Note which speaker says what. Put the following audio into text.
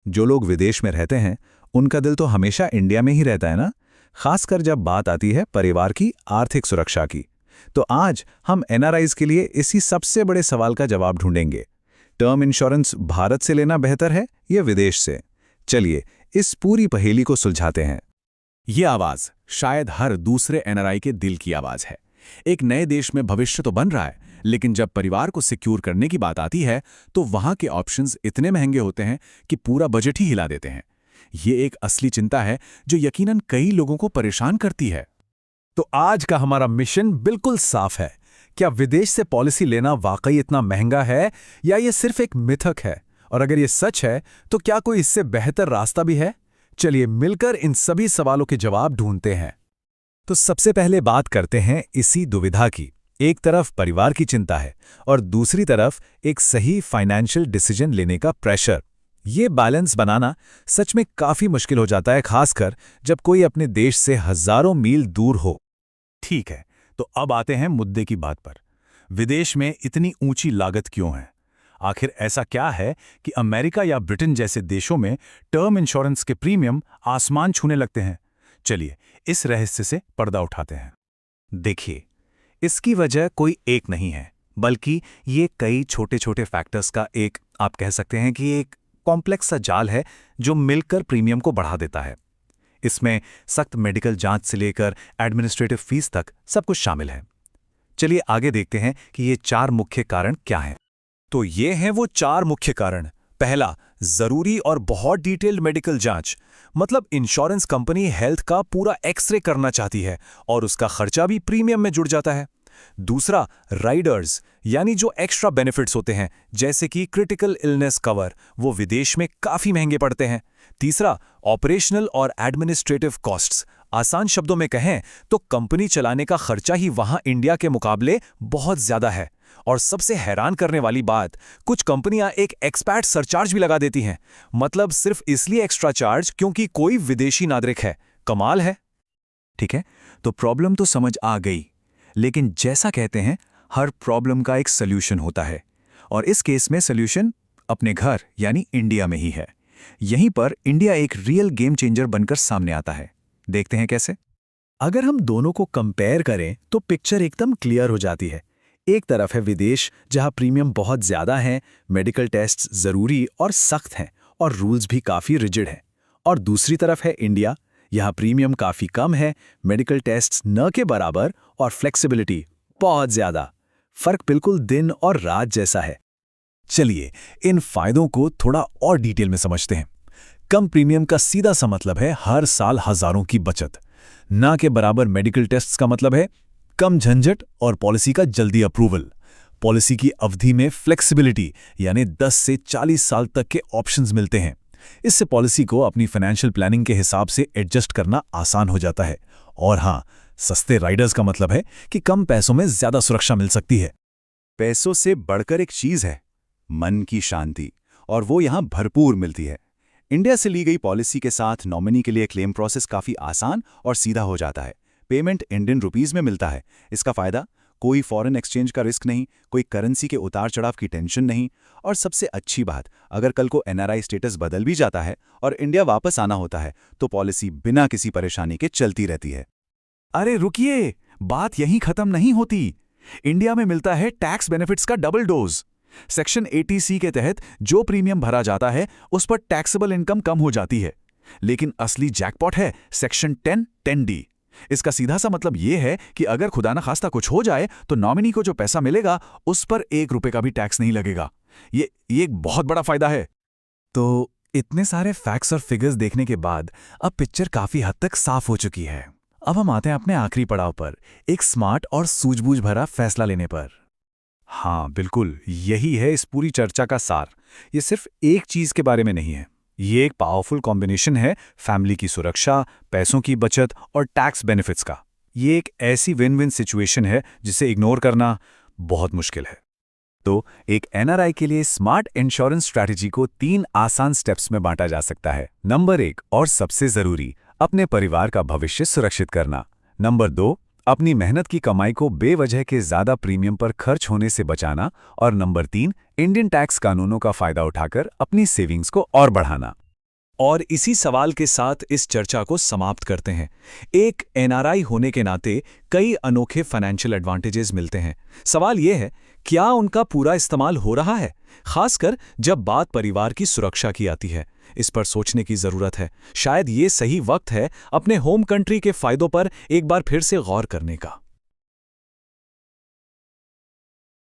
Speaker 1: जो लोग विदेश में रहते हैं उनका दिल तो हमेशा इंडिया में ही रहता है ना, खासकर जब बात आती है परिवार की आर्थिक सुरक्षा की। तो आज हम एनआरआईज के लिए इसी सबसे बड़े सवाल का जवाब ढूंढेंगे। टर्म इंश्योरेंस भारत से लेना बेहतर है या विदेश से? चलिए इस पूरी पहेली को सुलझाते हैं।
Speaker 2: ये आवाज शायद हर दूसरे एनआरआई के दिल की आवाज है। एक नए देश में भविष्य तो बन रहा है, लेकिन जब परिवार को सिक्योर करने की बात आती है तो वहां के ऑप्शंस इतने महंगे होते हैं कि पूरा बजट ही हिला देते हैं। ये एक असली चिंता है जो यकीनन कई लोगों को परेशान करती है।
Speaker 3: तो आज का हमारा मिशन बिल्कुल साफ है। क्या विदेश से पॉलिसी लेना वाकई इतना महंगा है या ये सिर्फ एक मिथक है? और अगर ये सच है तो क्या कोई इससे बेहतर रास्ता भी है? चलिए मिलकर इन सभी सवालों के जवाब ढूंढते हैं।
Speaker 1: तो सबसे पहले बात करते हैं इसी दुविधा की। एक तरफ परिवार की चिंता है और दूसरी तरफ एक सही फाइनेंशियल डिसीजन लेने का प्रेशर। ये बैलेंस बनाना सच में काफी मुश्किल हो जाता है, खासकर जब कोई अपने देश से हजारों मील दूर हो।
Speaker 2: ठीक है, तो अब आते हैं मुद्दे की बात पर। विदेश में इतनी ऊंची लागत क्यों है? आखिर ऐसा क्या है कि अमेरिका या ब्रिटेन जैसे देशों में टर्म इंश्योरेंस के प्रीमियम आसमान छूने लगते हैं? चलिए इस रहस्य से पर्दा उठाते हैं।
Speaker 1: देखिए, इसकी वजह कोई एक नहीं है, बल्कि ये कई छोटे छोटे फैक्टर्स का एक, आप कह सकते हैं कि एक कॉम्प्लेक्स सा जाल है जो मिलकर प्रीमियम को बढ़ा देता है। इसमें सख्त मेडिकल जांच से लेकर एडमिनिस्ट्रेटिव फीस तक सब कुछ शामिल है। चलिए आगे देखते हैं कि ये 4 मुख्य कारण क्या हैं।
Speaker 3: तो ये हैं वो 4 मुख्य कारण। पहला, जरूरी और बहुत डिटेल्ड मेडिकल जांच। मतलब इंश्योरेंस कंपनी हेल्थ का पूरा एक्सरे करना चाहती है और उसका खर्चा भी प्रीमियम में जुड़ जाता है। दूसरा, राइडर्स, यानी जो एक्स्ट्रा बेनिफिट्स होते हैं जैसे कि क्रिटिकल इलनेस कवर, वो विदेश में काफी महंगे पड़ते हैं। तीसरा, ऑपरेशनल और एडमिनिस्ट्रेटिव कॉस्ट्स। आसान शब्दों में कहें तो कंपनी चलाने का खर्चा ही वहां इंडिया के मुकाबले बहुत ज्यादा है। और सबसे हैरान करने वाली बात, कुछ कंपनियां एक एक्सपैट सरचार्ज भी लगा देती हैं। मतलब सिर्फ इसलिए एक्स्ट्रा चार्ज क्योंकि कोई विदेशी नागरिक है। कमाल है।
Speaker 2: ठीक है, तो प्रॉब्लम तो समझ आ गई, लेकिन जैसा कहते हैं हर प्रॉब्लम का एक सल्यूशन होता है, और इस केस में सल्यूशन अपने घर यानी इंडिया में ही है। यहीं पर इंडिया एक रियल गेम चेंजर बनकर सामने आता है। देखते हैं कैसे।
Speaker 3: अगर हम दोनों को कंपेयर करें तो पिक्चर एकदम क्लियर हो जाती है। एक तरफ है विदेश जहां प्रीमियम बहुत ज्यादा हैं, मेडिकल टेस्ट्स जरूरी और सख्त हैं और रूल्स भी काफी रिजिड हैं। और दूसरी तरफ है इंडिया, यहाँ प्रीमियम काफी कम है, मेडिकल टेस्ट्स न के बराबर और फ्लेक्सिबिलिटी बहुत ज्यादा। फर्क बिल्कुल दिन और रात जैसा है।
Speaker 1: चलिए इन फायदों को थोड़ा और डिटेल में समझते हैं। कम प्रीमियम का सीधा सा मतलब है हर साल हजारों की बचत। ना के बराबर मेडिकल टेस्ट्स का मतलब है कम झंझट और पॉलिसी का जल्दी अप्रूवल। पॉलिसी की अवधि में फ्लेक्सिबिलिटी, यानी 10 से 40 साल तक के ऑप्शंस मिलते हैं। इससे पॉलिसी को अपनी फाइनेंशियल प्लानिंग के हिसाब से एडजस्ट करना आसान हो जाता है। और हाँ, सस्ते राइडर्स का मतलब है कि कम पैसों में ज्यादा सुरक्षा मिल सकती है।
Speaker 2: पैसों से बढ़कर एक चीज है, मन की शांति, और वो यहां भरपूर मिलती है। इंडिया से ली गई पॉलिसी के साथ नॉमिनी के लिए क्लेम प्रोसेस काफी आसान और सीधा हो जाता है। पेमेंट इंडियन रुपीस में मिलता है। इसका फायदा, कोई फॉरेन एक्सचेंज का रिस्क नहीं, कोई करेंसी के उतार चढ़ाव की टेंशन नहीं। और सबसे अच्छी बात, अगर कल को एनआरआई स्टेटस बदल भी जाता है और इंडिया वापस आना होता है तो पॉलिसी बिना किसी परेशानी के चलती रहती है। अरे रुकिए, बात यहीं खत्म नहीं होती। इंडिया में मिलता है टैक्स बेनिफिट्स का डबल डोज। सेक्शन 80C के तहत जो प्रीमियम भरा जाता है उस पर टैक्सेबल इनकम कम हो जाती है। लेकिन असली जैकपॉट है सेक्शन 10(10)(d). इसका सीधा सा मतलब यह है कि अगर खुदा न खास्ता कुछ हो जाए तो नॉमिनी को जो पैसा मिलेगा उस पर 1 रुपए का भी टैक्स नहीं लगेगा। ये एक बहुत बड़ा फायदा है।
Speaker 1: तो इतने सारे फैक्ट्स और फिगर्स देखने के बाद अब पिक्चर काफी हद तक साफ हो चुकी है। अब हम आते हैं अपने आखिरी पड़ाव पर, एक स्मार्ट और सूझबूझ भरा फैसला लेने पर। हाँ बिल्कुल, यही है इस पूरी चर्चा का सार। ये सिर्फ एक चीज के बारे में नहीं है, ये एक पावरफुल कॉम्बिनेशन है फैमिली की सुरक्षा, पैसों की बचत और टैक्स बेनिफिट्स का। ये एक ऐसी विन विन सिचुएशन है जिसे इग्नोर करना बहुत मुश्किल है। तो एक एनआरआई के लिए स्मार्ट इंश्योरेंस स्ट्रैटेजी को 3 आसान स्टेप्स में बांटा जा सकता है। नंबर 1, और सबसे जरूरी, अपने परिवार का भविष्य सुरक्षित करना। नंबर 2, अपनी मेहनत की कमाई को बेवजह के ज्यादा प्रीमियम पर खर्च होने से बचाना। और नंबर 3, इंडियन टैक्स कानूनों का फायदा उठाकर अपनी सेविंग्स को और बढ़ाना।
Speaker 3: और इसी सवाल के साथ इस चर्चा को समाप्त करते हैं। एक एनआरआई होने के नाते कई अनोखे फाइनेंशियल एडवांटेजेस मिलते हैं। सवाल यह है, क्या उनका पूरा इस्तेमाल हो रहा है, खासकर जब बात परिवार की सुरक्षा की आती है? इस पर सोचने की जरूरत है। शायद ये सही वक्त है अपने होम कंट्री के फायदों पर एक बार फिर से गौर करने का।